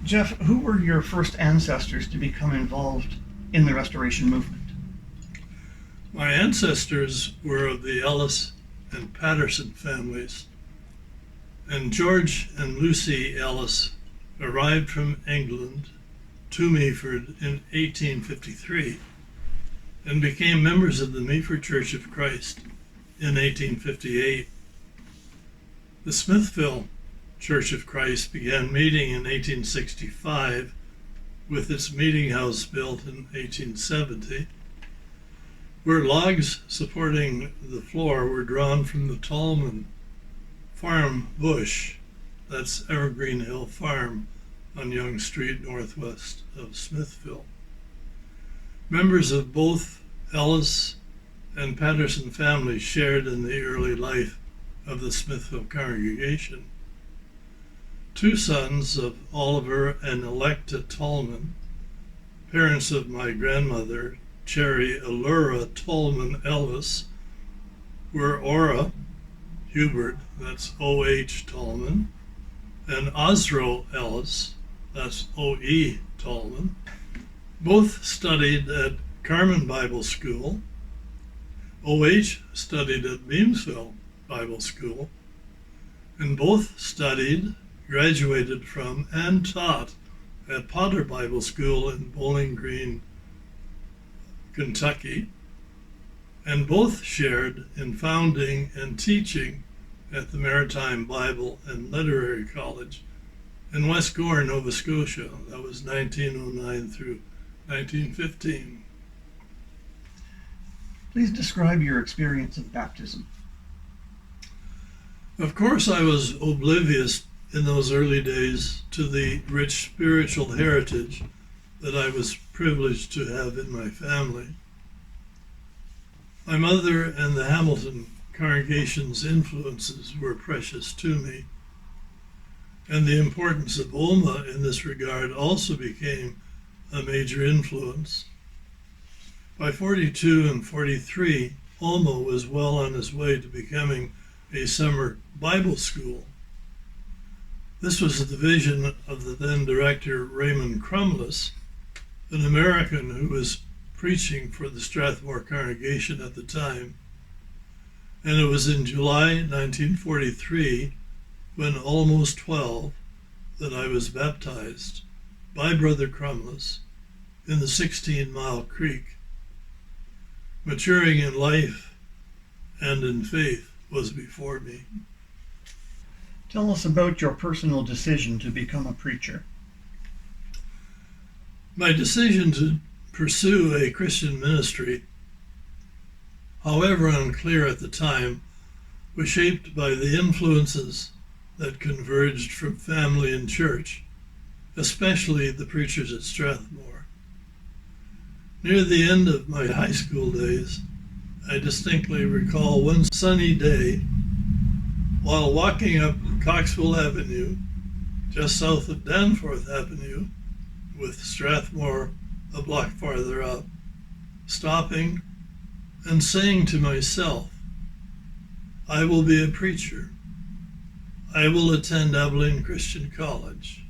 Geoff, who were your first ancestors to become involved in the Restoration movement? My ancestors were of the Ellis and Patterson families, and George and Lucy Ellis arrived from England to Meaford in 1853 and became members of the Meaford Church of Christ in 1858. The Smithville Church of Christ began meeting in 1865 with its meeting house built in 1870, where logs supporting the floor were drawn from the Tallman Farm bush, that's Evergreen Hill Farm on Young Street northwest of Smithville. Members of both Ellis and Patterson families shared in the early life of the Smithville congregation. Two sons of Oliver and Electa Tallman, parents of my grandmother, Cherry Allura Tallman Ellis, were Ora Hubert, that's O.H. Tallman, and Osro Ellis, that's O.E. Tallman. Both studied at Carmen Bible School. O.H. studied at Beamsville Bible School, and both graduated from, and taught at Potter Bible School in Bowling Green, Kentucky, and both shared in founding and teaching at the Maritime Bible and Literary College in West Gore, Nova Scotia. That was 1909 through 1915. Please describe your experience of baptism. Of course, I was oblivious in those early days to the rich spiritual heritage that I was privileged to have in my family. My mother and the Hamilton congregation's influences were precious to me, and the importance of Alma in this regard also became a major influence. By 42 and 43, Alma was well on his way to becoming a summer Bible school. This was the vision of the then director Raymond Crumless, an American who was preaching for the Strathmore congregation at the time. And it was in July 1943, when almost 12, that I was baptized by Brother Crumless in the 16-Mile Creek. Maturing in life and in faith was before me. Tell us about your personal decision to become a preacher. My decision to pursue a Christian ministry, however unclear at the time, was shaped by the influences that converged from family and church, especially the preachers at Strathmore. Near the end of my high school days, I distinctly recall one sunny day while walking up Coxwell Avenue, just south of Danforth Avenue, with Strathmore a block farther up, stopping and saying to myself, I will be a preacher. I will attend Abilene Christian College.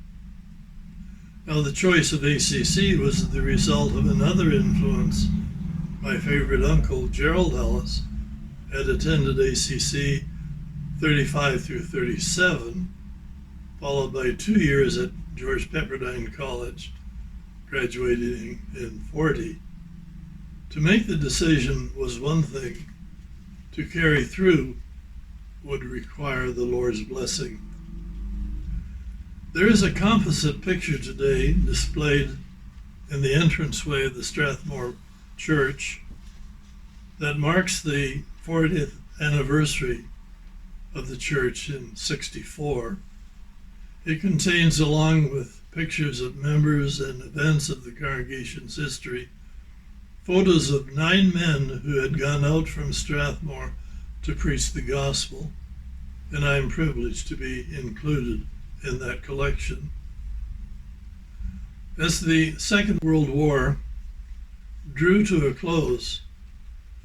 Now, the choice of ACC was the result of another influence. My favorite uncle, Gerald Ellis, had attended ACC 35 through 37, followed by 2 years at George Pepperdine College, graduating in 40. To make the decision was one thing. To carry through would require the Lord's blessing. There is a composite picture today displayed in the entranceway of the Strathmore Church that marks the 40th anniversary of the church in '64. It contains, along with pictures of members and events of the congregation's history, photos of 9 men who had gone out from Strathmore to preach the gospel, and I am privileged to be included in that collection. As the Second World War drew to a close,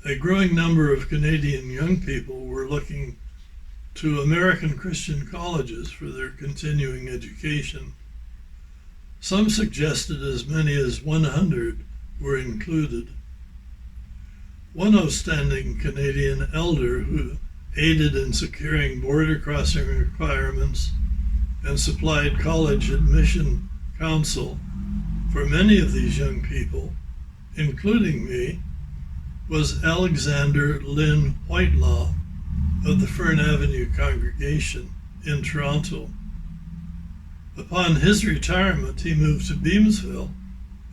a growing number of Canadian young people were looking to American Christian colleges for their continuing education. Some suggested as many as 100 were included. One outstanding Canadian elder who aided in securing border crossing requirements and supplied college admission counsel for many of these young people, including me, was Alexander Lynn Whitelaw of the Fern Avenue congregation in Toronto. Upon his retirement, he moved to Beamsville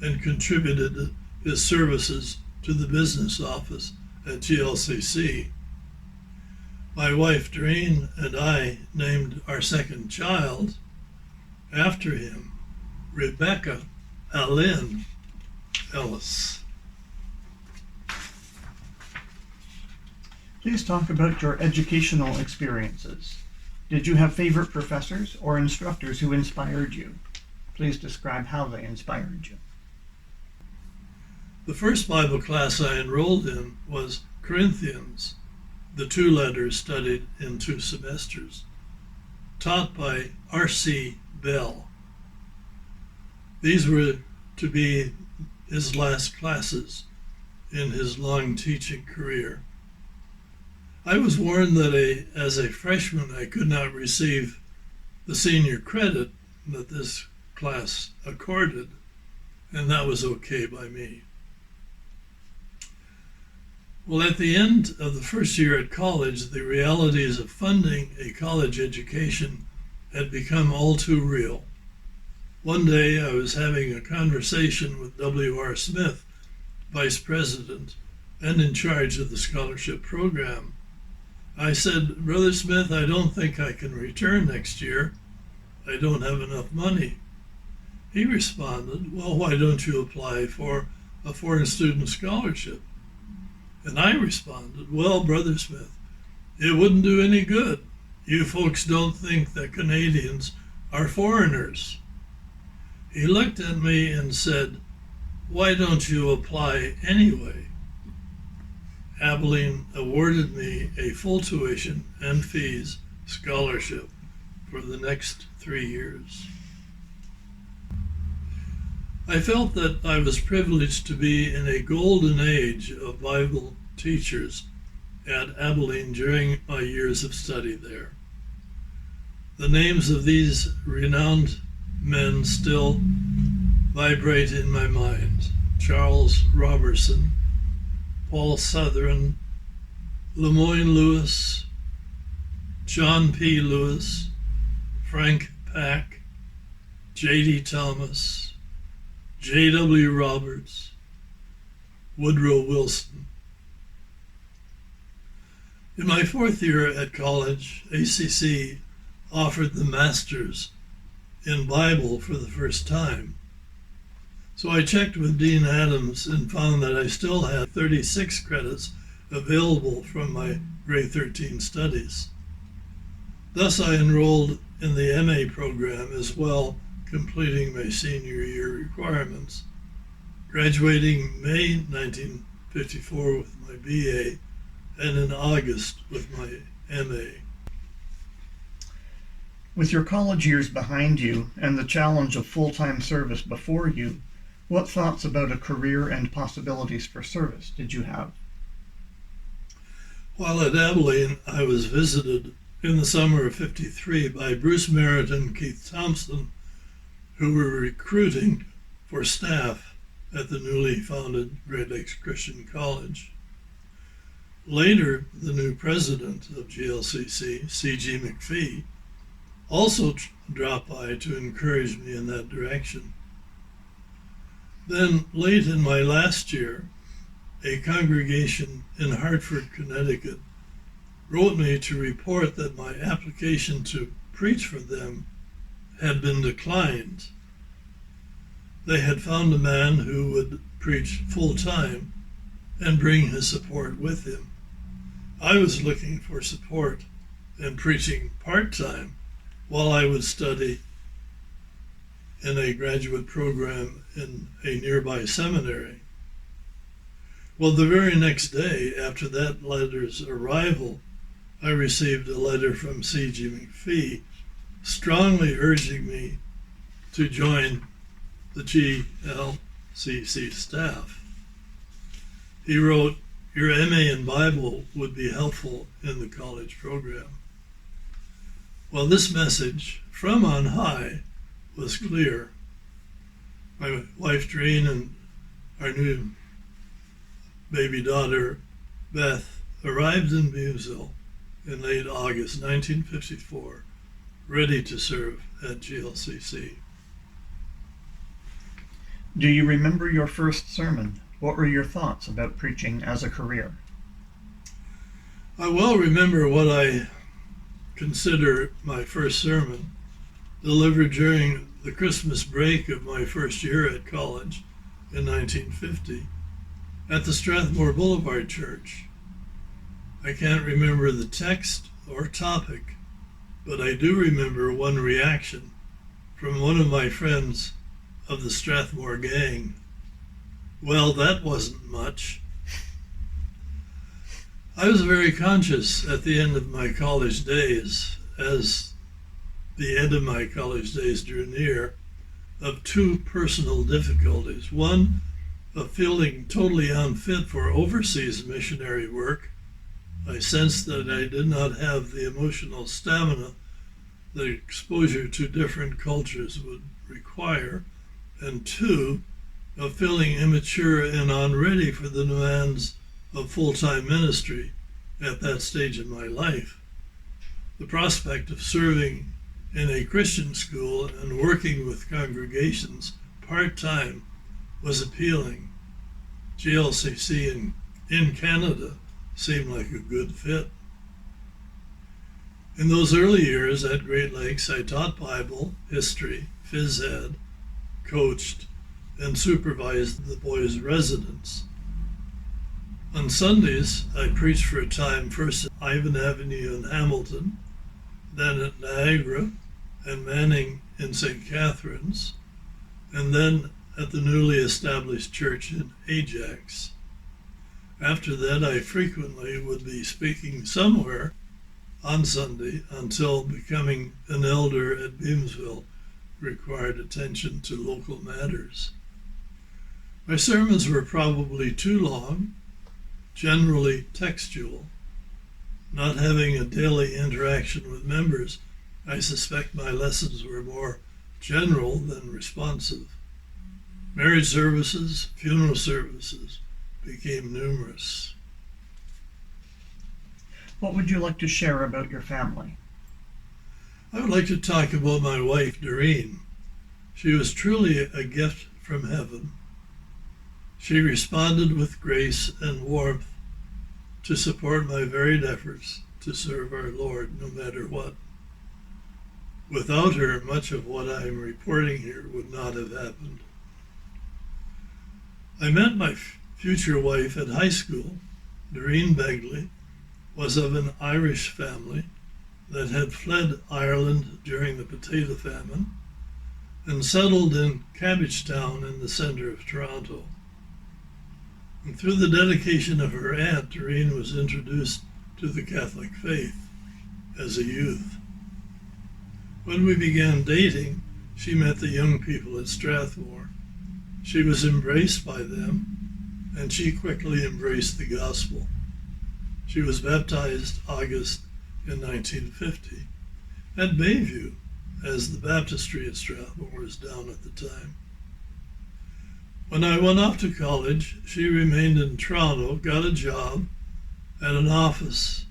and contributed his services to the business office at GLCC. My wife Doreen and I named our second child after him, Rebecca Alyn Ellis. Please talk about your educational experiences. Did you have favorite professors or instructors who inspired you? Please describe how they inspired you. The first Bible class I enrolled in was Corinthians, the 2 letters studied in 2 semesters, taught by R.C. Bell. These were to be his last classes in his long teaching career. I was warned that as a freshman I could not receive the senior credit that this class accorded, and that was okay by me. Well, at the end of the first year at college, the realities of funding a college education had become all too real. One day I was having a conversation with W.R. Smith, vice president and in charge of the scholarship program. I said, "Brother Smith, I don't think I can return next year. I don't have enough money." He responded, "Well, why don't you apply for a foreign student scholarship?" And I responded, "Well, Brother Smith, it wouldn't do any good. You folks don't think that Canadians are foreigners." He looked at me and said, "Why don't you apply anyway?" Abilene awarded me a full tuition and fees scholarship for the next 3 years. I felt that I was privileged to be in a golden age of Bible teachers at Abilene during my years of study there. The names of these renowned men still vibrate in my mind: Charles Robertson, Paul Southern, Lemoyne Lewis, John P. Lewis, Frank Pack, J.D. Thomas, J.W. Roberts, Woodrow Wilson. In my 4th year at college, ACC offered the Masters in Bible for the first time. So I checked with Dean Adams and found that I still had 36 credits available from my grade 13 studies. Thus I enrolled in the MA program as well, completing my senior year requirements, graduating May 1954 with my BA and in August with my MA. With your college years behind you and the challenge of full-time service before you, what thoughts about a career and possibilities for service did you have? While at Abilene, I was visited in the summer of '53 by Bruce Merritt and Keith Thompson, who were recruiting for staff at the newly founded Great Lakes Christian College. Later, the new president of GLCC, C.G. McPhee, also dropped by to encourage me in that direction. Then, late in my last year, a congregation in Hartford, Connecticut, wrote me to report that my application to preach for them had been declined. They had found a man who would preach full-time and bring his support with him. I was looking for support and preaching part-time while I would study in a graduate program in a nearby seminary. Well, the very next day after that letter's arrival, I received a letter from C.G. McPhee strongly urging me to join the GLCC staff. He wrote, "Your MA in Bible would be helpful in the college program." Well, this message from on high was clear. My wife Doreen and our new baby daughter Beth arrived in Beamsville in late August 1954, ready to serve at GLCC. Do you remember your first sermon? What were your thoughts about preaching as a career? I well remember what I consider my first sermon, delivered during the Christmas break of my first year at college in 1950 at the Strathmore Boulevard Church. I can't remember the text or topic, but I do remember one reaction from one of my friends of the Strathmore gang. "Well, that wasn't much." I was very conscious at the end of my college days, as the end of my college days drew near, of two personal difficulties. One, of feeling totally unfit for overseas missionary work. I sensed that I did not have the emotional stamina that exposure to different cultures would require. And two, of feeling immature and unready for the demands of full-time ministry at that stage in my life. The prospect of serving in a Christian school and working with congregations part-time was appealing. GLCC in Canada seemed like a good fit. In those early years at Great Lakes, I taught Bible, history, phys ed, coached, and supervised the boys' residence. On Sundays, I preached for a time first at Ivan Avenue in Hamilton, then at Niagara and Manning in St. Catharines, and then at the newly established church in Ajax. After that, I frequently would be speaking somewhere on Sunday until becoming an elder at Beamsville required attention to local matters. My sermons were probably too long, generally textual. Not having a daily interaction with members, I suspect my lessons were more general than responsive. Marriage services, funeral services became numerous. What would you like to share about your family? I would like to talk about my wife, Doreen. She was truly a gift from heaven. She responded with grace and warmth to support my varied efforts to serve our Lord no matter what. Without her, much of what I am reporting here would not have happened. I met my future wife at high school. Doreen Begley was of an Irish family that had fled Ireland during the potato famine and settled in Cabbagetown in the center of Toronto. And through the dedication of her aunt, Doreen was introduced to the Catholic faith as a youth. When we began dating, she met the young people at Strathmore. She was embraced by them, and she quickly embraced the gospel. She was baptized August in 1950 at Bayview, as the baptistry at Strathmore was down at the time. When I went off to college, she remained in Toronto, got a job at an office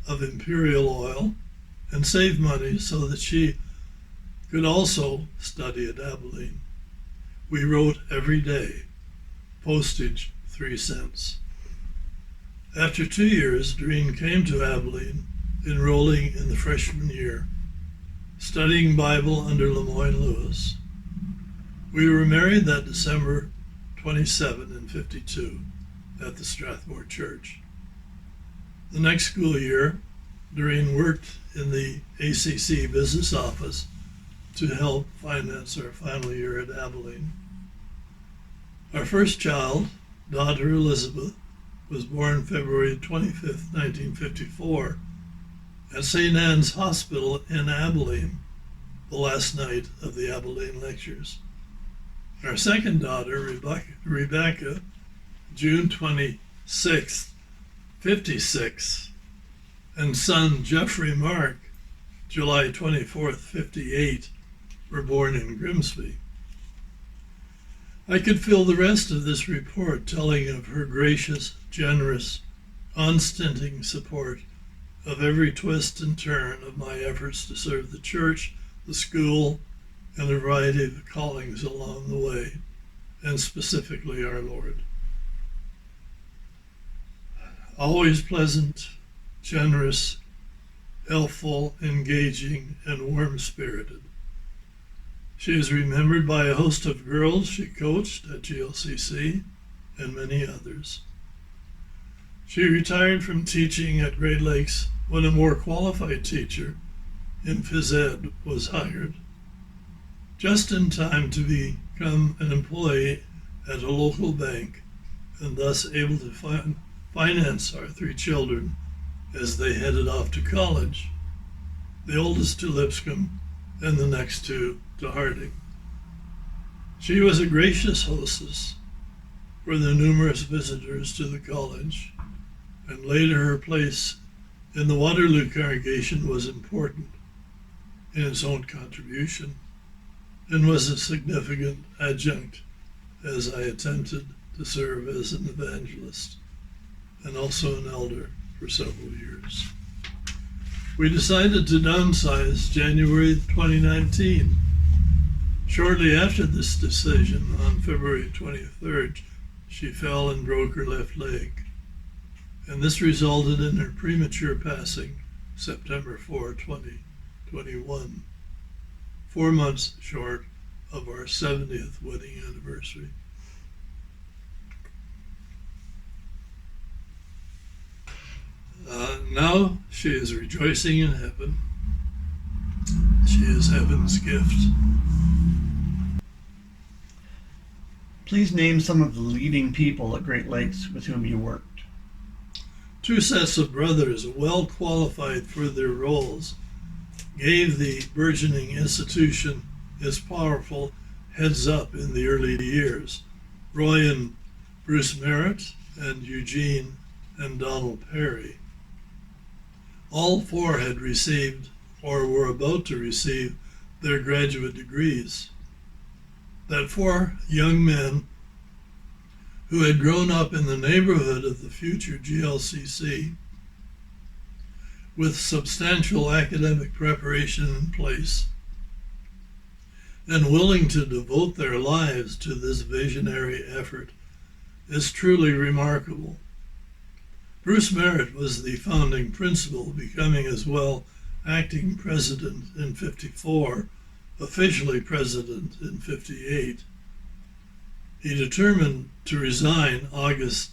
of Imperial Oil, and saved money so that she could also study at Abilene. We wrote every day, postage 3 cents. After 2 years, Doreen came to Abilene, enrolling in the freshman year, studying Bible under Lemoyne Lewis. We were married that December 27 in 52 at the Strathmore Church. The next school year, Doreen worked in the ACC business office to help finance our final year at Abilene. Our first child, daughter Elizabeth, was born February 25, 1954, at St. Anne's Hospital in Abilene, the last night of the Abilene lectures. Our second daughter, Rebecca, June 26th, 56, and son Jeffrey Mark, July 24th, 58, were born in Grimsby. I could fill the rest of this report telling of her gracious, generous, unstinting support of every twist and turn of my efforts to serve the church, the school, and a variety of callings along the way, and specifically our Lord. Always pleasant, generous, helpful, engaging, and warm-spirited. She is remembered by a host of girls she coached at GLCC and many others. She retired from teaching at Great Lakes when a more qualified teacher in phys ed was hired, just in time to become an employee at a local bank and thus able to finance our three children as they headed off to college, the oldest to Lipscomb and the next two to Harding. She was a gracious hostess for the numerous visitors to the college, and later her place in the Waterloo congregation was important in its own contribution and was a significant adjunct as I attempted to serve as an evangelist and also an elder for several years. We decided to downsize January 2019. Shortly after this decision, on February 23rd, she fell and broke her left leg, and this resulted in her premature passing September 4, 2021, 4 months short of our 70th wedding anniversary. Now she is rejoicing in heaven. She is heaven's gift. Please name some of the leading people at Great Lakes with whom you worked. Two sets of brothers, well qualified for their roles, gave the burgeoning institution its powerful heads up in the early years. Roy and Bruce Merritt, and Eugene and Donald Perry. All four had received or were about to receive their graduate degrees. That four young men who had grown up in the neighborhood of the future GLCC with substantial academic preparation in place and willing to devote their lives to this visionary effort is truly remarkable. Bruce Merritt was the founding principal, becoming as well acting president in '54, officially president in '58. He determined to resign August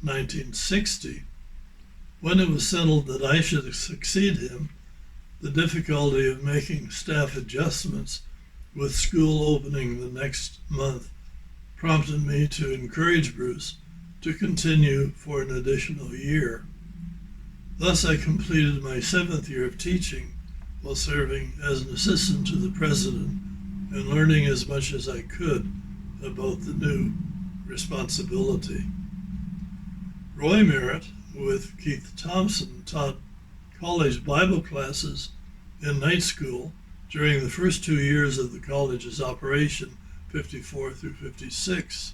1960. When it was settled that I should succeed him, the difficulty of making staff adjustments with school opening the next month prompted me to encourage Bruce to continue for an additional year. Thus, I completed my 7th year of teaching while serving as an assistant to the president and learning as much as I could about the new responsibility. Roy Merritt, with Keith Thompson, taught college Bible classes in night school during the first 2 years of the college's operation, 54 through 56.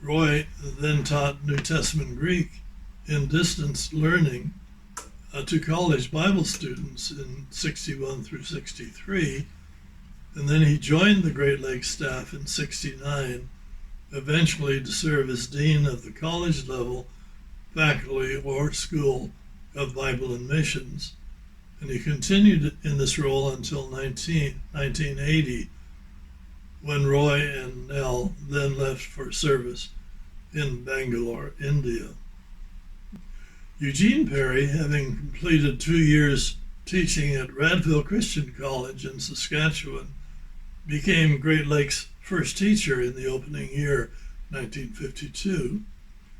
Roy then taught New Testament Greek in distance learning to college Bible students in 61 through 63, and then he joined the Great Lakes staff in 69, eventually to serve as dean of the college level faculty or school of Bible and missions, and he continued in this role until 1980, when Roy and Nell then left for service in Bangalore, India. Eugene Perry, having completed 2 years teaching at Radville Christian College in Saskatchewan, became Great Lakes' first teacher in the opening year, 1952,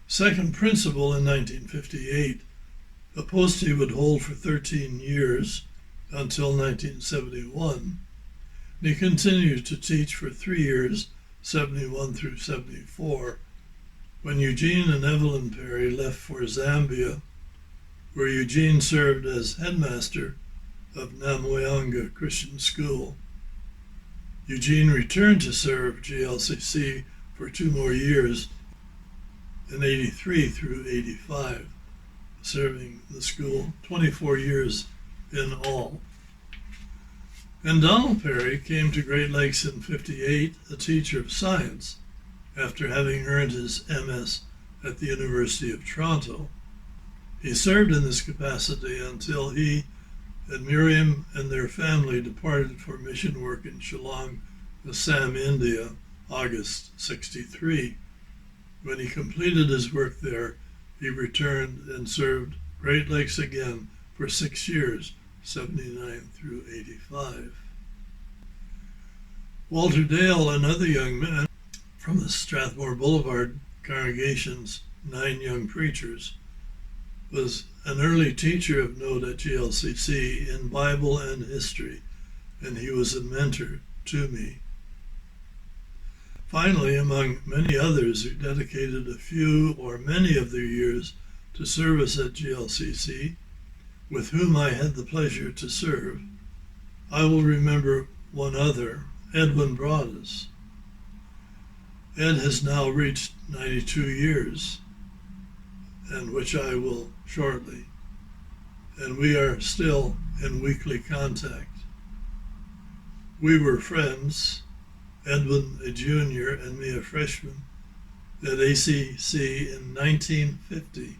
second principal in 1958, a post he would hold for 13 years until 1971. And he continued to teach for 3 years 71 through 74, when Eugene and Evelyn Perry left for Zambia, where Eugene served as headmaster of Namoyanga Christian School. Eugene returned to serve GLCC for 2 more years in 83 through 85, serving the school 24 years in all. And Donald Perry came to Great Lakes in 58, a teacher of science, after having earned his MS at the University of Toronto. He served in this capacity until he and Miriam and their family departed for mission work in Shillong, Assam, India, August 63. When he completed his work there, he returned and served Great Lakes again for 6 years, 79 through 85. Walter Dale, another young man from the Strathmore Boulevard congregation's 9 young preachers, was an early teacher of note at GLCC in Bible and history, and he was a mentor to me. Finally, among many others who dedicated a few or many of their years to service at GLCC, with whom I had the pleasure to serve, I will remember one other, Edwin Broadus. Ed has now reached 92 years, and which I will shortly, and we are still in weekly contact. We were friends, Edwin a junior and me a freshman, at ACC in 1950.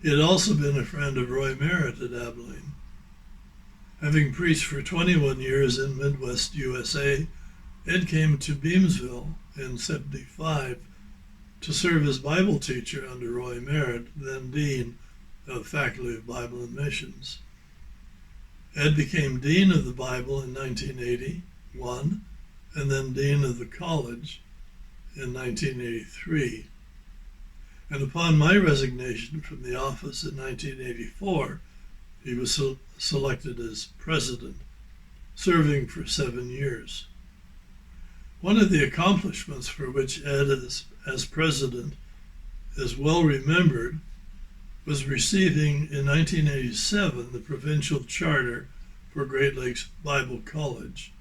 He had also been a friend of Roy Merritt at Abilene. Having preached for 21 years in Midwest USA, Ed came to Beamsville in 75 to serve as Bible teacher under Roy Merritt, then Dean of Faculty of Bible and Missions. Ed became Dean of the Bible in 1981, and then Dean of the College in 1983. And upon my resignation from the office in 1984, he was selected as president, serving for 7 years. One of the accomplishments for which Ed as president is well remembered was receiving in 1987 the provincial charter for Great Lakes Bible College,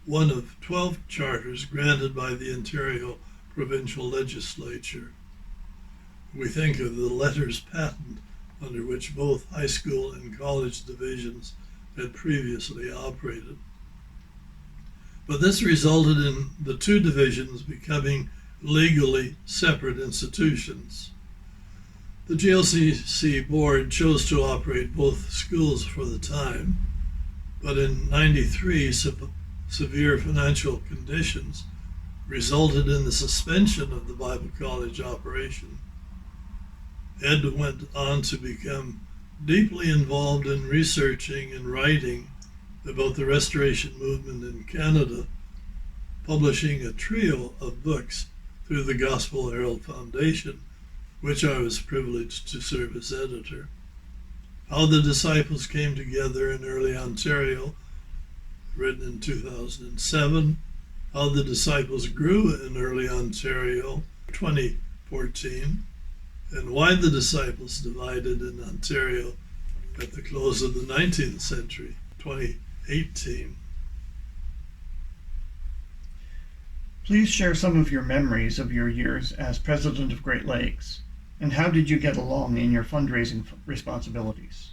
one of 12 charters granted by the Ontario Provincial Legislature. We think of the letters patent under which both high school and college divisions had previously operated. But this resulted in the 2 divisions becoming legally separate institutions. The GLCC board chose to operate both schools for the time, but in '93, severe financial conditions resulted in the suspension of the Bible College operation. Ed went on to become deeply involved in researching and writing about the Restoration movement in Canada, publishing a trio of books through the Gospel Herald Foundation, which I was privileged to serve as editor. How the Disciples Came Together in Early Ontario, written in 2007, How the Disciples Grew in Early Ontario, 2014, and Why the Disciples Divided in Ontario at the close of the 19th century, 2018. Please share some of your memories of your years as president of Great Lakes, and how did you get along in your fundraising responsibilities?